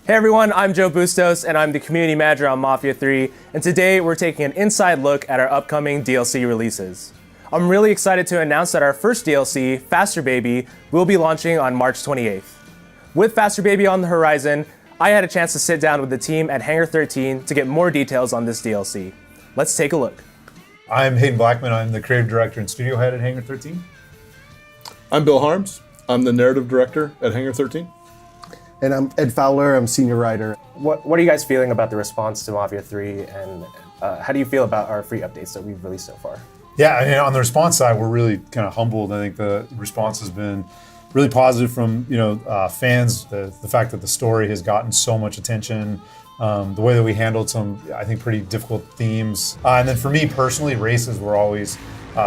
Hey everyone, I'm Joe Bustos and I'm the community manager on Mafia 3, and today we're taking an inside look at our upcoming DLC releases. I'm really excited to announce that our first DLC, Faster Baby, will be launching on March 28th. With Faster Baby on the horizon, I had a chance to sit down with the team at Hangar 13 to get more details on this DLC. Let's take a look. I'm Hayden Blackman. I'm the creative director and studio head at Hangar 13. I'm Bill Harms. I'm the narrative director at Hangar 13. And I'm Ed Fowler. I'm senior writer. What are you guys feeling about the response to Mafia 3, and how do you feel about our free updates that we've released so far? Yeah, and on the response side, we're really kind of humbled. I think the response has been really positive from fans. The fact that the story has gotten so much attention, the way that we handled some, I think, pretty difficult themes. And then for me personally, races were always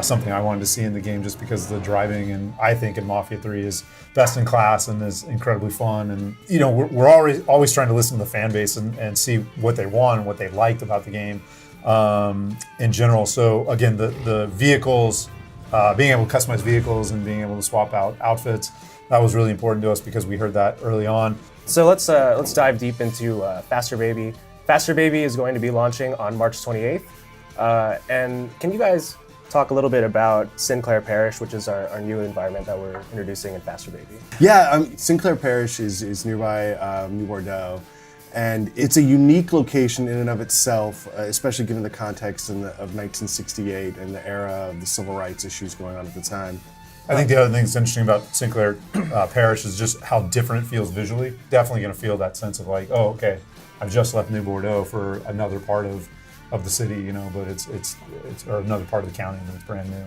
something I wanted to see in the game just because the driving, and I think in Mafia 3 is best in class and is incredibly fun. And we're always trying to listen to the fan base and see what they want and what they liked about the game in general. So again, the vehicles, being able to customize vehicles and being able to swap out outfits, that was really important to us because we heard that early on. So let's dive deep into Faster Baby. Faster Baby is going to be launching on March 28th. And can you guys talk a little bit about Sinclair Parish, which is our new environment that we're introducing in Faster Baby? Yeah, Sinclair Parish is nearby New Bordeaux, and it's a unique location in and of itself, especially given the context of 1968 and the era of the civil rights issues going on at the time. I think the other thing that's interesting about Sinclair Parish is just how different it feels visually. Definitely going to feel that sense of like, oh, okay, I've just left New Bordeaux for another part of the city, but it's or another part of the county, and it's brand new.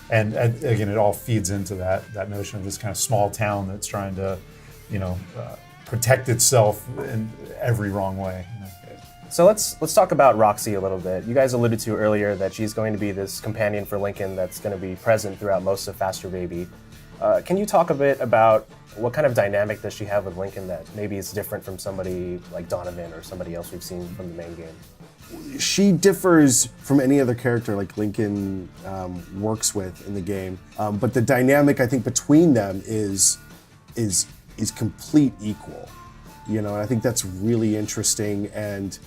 And again, it all feeds into that notion of this kind of small town that's trying to, protect itself in every wrong way. So let's talk about Roxy a little bit. You guys alluded to earlier that she's going to be this companion for Lincoln that's going to be present throughout most of Faster Baby. Can you talk a bit about what kind of dynamic does she have with Lincoln that maybe is different from somebody like Donovan or somebody else we've seen from the main game? She differs from any other character like Lincoln works with in the game, but the dynamic I think between them is complete equal, and I think that's really interesting. And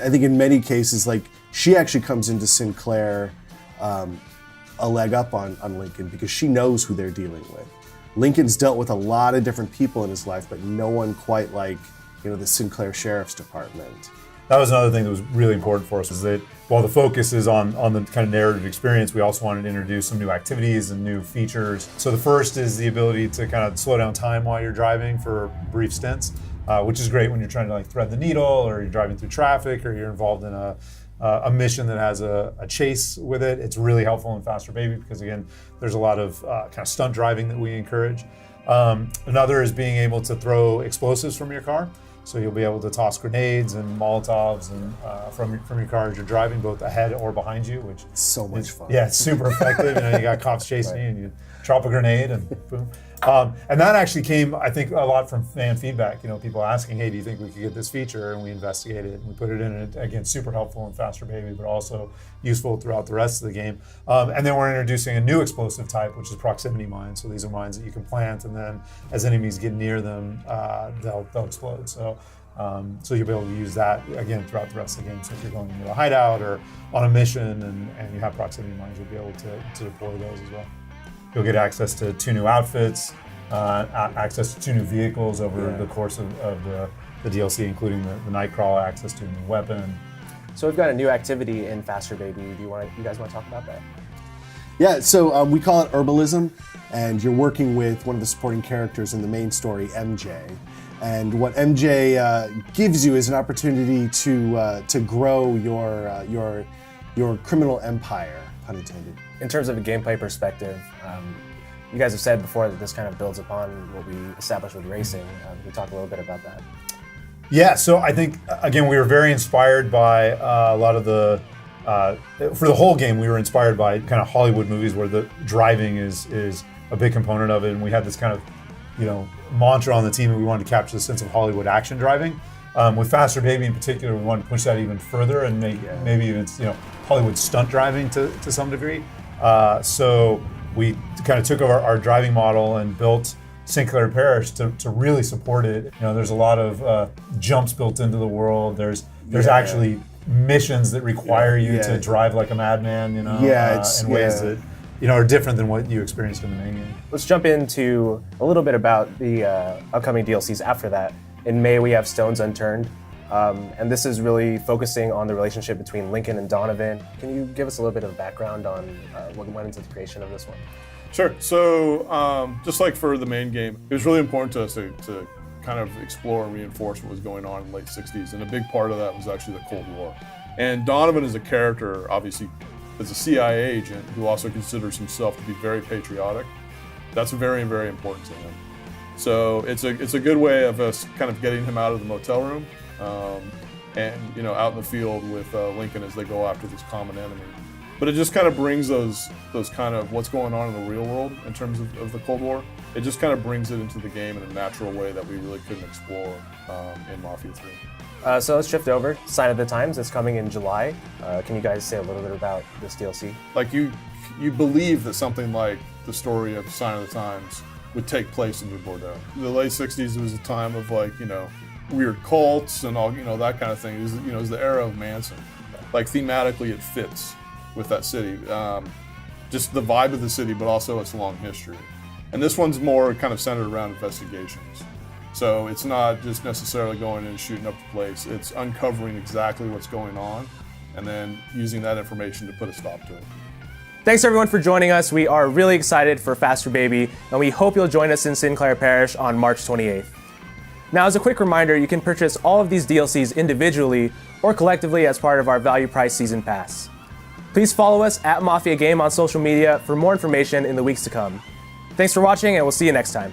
I think in many cases, like, she actually comes into Sinclair a leg up on Lincoln because she knows who they're dealing with. Lincoln's dealt with a lot of different people in his life, but no one quite like the Sinclair Sheriff's Department. That was another thing that was really important for us, is that while the focus is on the kind of narrative experience, we also wanted to introduce some new activities and new features. So the first is the ability to kind of slow down time while you're driving for brief stints, which is great when you're trying to like thread the needle, or you're driving through traffic, or you're involved in a mission that has a chase with it. It's really helpful in Faster Baby because, again, there's a lot of kind of stunt driving that we encourage. Another is being able to throw explosives from your car. So you'll be able to toss grenades and Molotovs and from your car as you're driving, both ahead or behind you, which is so much fun. Yeah, it's super effective. You got cops chasing you, and you drop a grenade and boom. And that actually came, I think, a lot from fan feedback. People asking, "Hey, do you think we could get this feature?" And we investigated it and we put it in. And again, super helpful in Faster Baby, but also useful throughout the rest of the game. And then we're introducing a new explosive type, which is proximity mines. So these are mines that you can plant, and then as enemies get near them, they'll explode. So you'll be able to use that again throughout the rest of the game. So if you're going into a hideout or on a mission and you have proximity mines, you'll be able to deploy those as well. You'll get access to 2 new outfits, access to 2 new vehicles over the course of the DLC, including the Nightcrawler, access to a new weapon. So we've got a new activity in Faster Baby. You guys want to talk about that? Yeah, so we call it herbalism, and you're working with one of the supporting characters in the main story, MJ. And what MJ gives you is an opportunity to grow your criminal empire, pun intended. In terms of a gameplay perspective, you guys have said before that this kind of builds upon what we established with racing. Can you talk a little bit about that? Yeah, so I think, again, we were very inspired by a lot of for the whole game, we were inspired by kind of Hollywood movies where the driving is a big component of it. And we had this kind of, mantra on the team, and we wanted to capture the sense of Hollywood action driving. With Faster Baby in particular, we wanted to push that even further and maybe even, Hollywood stunt driving to some degree. So we kind of took over our driving model and built Sinclair Parish to really support it. You know, there's a lot of jumps built into the world. There's actually missions that require you to drive like a madman, you know, in ways that, you know, are different than what you experienced in the main game. Let's jump into a little bit about the upcoming DLCs after that. In May, we have Stones Unturned, and this is really focusing on the relationship between Lincoln and Donovan. Can you give us a little bit of background on what went into the creation of this one? Sure. So, just like for the main game, it was really important to us to kind of explore and reinforce what was going on in the late 60s, and a big part of that was actually the Cold War. And Donovan is a character, obviously, as a CIA agent who also considers himself to be very patriotic. That's very, very important to him. So it's a good way of us kind of getting him out of the motel room and, you know, out in the field with Lincoln as they go after this common enemy. But it just kind of brings those kind of what's going on in the real world in terms of the Cold War. It just kind of brings it into the game in a natural way that we really couldn't explore in Mafia 3. So let's shift over. Sign of the Times is coming in July. Can you guys say a little bit about this DLC? Like you believe that something like the story of Sign of the Times would take place in New Bordeaux. The late 60s was a time of, like, you know, weird cults and all, you know, that kind of thing. It was, you know, it was the era of Manson. Like, thematically it fits with that city. Just the vibe of the city, but also its long history. And this one's more kind of centered around investigations. So it's not just necessarily going in and shooting up the place. It's uncovering exactly what's going on and then using that information to put a stop to it. Thanks everyone for joining us. We are really excited for Faster Baby, and we hope you'll join us in Sinclair Parish on March 28th. Now, as a quick reminder, you can purchase all of these DLCs individually or collectively as part of our value price season pass. Please follow us at Mafia Game on social media for more information in the weeks to come. Thanks for watching, and we'll see you next time.